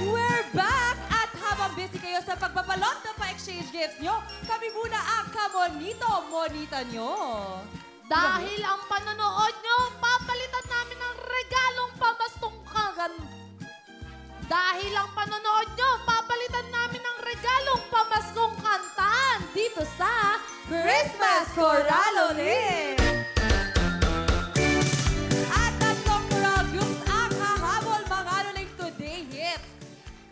We're back! At habang busy kayo sa pagpapalot ng pa-exchange gifts nyo, kami muna ang kamonito-monita nyo. Dahil ang panonood nyo, papalitan namin ng regalong pamastong kagan. Dahil ang panonood nyo, papalitan namin ng regalong pamaskong kantaan dito sa Christmas Coraloling! At tatlong choral groups ang hahabol mga luling today hits.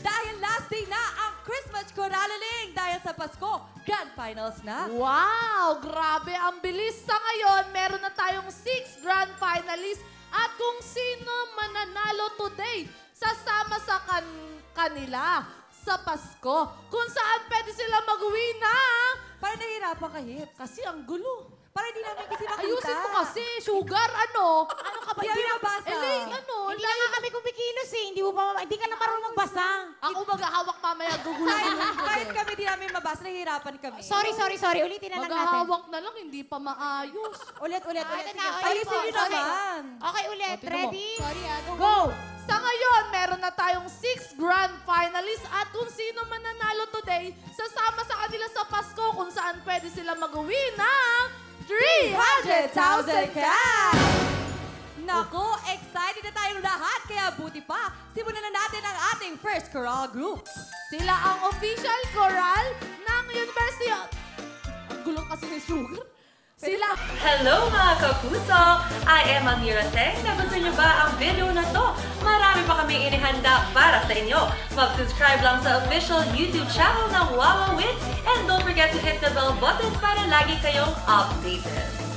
Dahil last day na ang Christmas Coraloling dahil sa Pasko, Grand Finals na. Wow! Grabe ang bilis. Sa ngayon, meron na tayong 6 grand finalists at kung sino mananalo today, sasama sa kanila sa Pasko. Kung saan pwede sila mag-uwi na. Parang nahihirapan ka, Hips. Kasi ang gulo. Parang hindi namin kasi makita. Ayusin mo kasi, sugar, ano? Ano ka ba? Hindi na basa. Elaine, ano? Hindi na nga kami kumikilos eh. Hindi ka lang marunong magbasa. Ako maghahawak mamaya, guguluhin mo. Kahit kami di namin mabasa, nahihirapan kami. Sorry. Ulitin na lang natin. Maghahawak na lang, hindi pa maayos. Ulit. Ito na, Sige, ulit ayusin po. nyo Sorry. naman. Okay, ulit. O, tingnan mo. Ready? Sorry, Go! Sa ngayon, meron na tayong 6 grand finalists at kung sino mananalo today, sasama sa kanila sa Pasko kung saan pwede sila mag-uwi ng 300,000 cash! Naku, excited na tayong lahat, kaya buti pa, simulan na natin ang ating first choral group. Sila ang official choral ng University of... Ang gulong kasi ni Sugar. Sila... Hello mga kapuso! I am Amira Teng. Nagustuhan niyo ba ang video na to? Marami pa kami inihanda para sa inyo. Mag-subscribe lang sa official YouTube channel ng Wawa Wins and don't forget to hit the bell button para lagi kayong updated.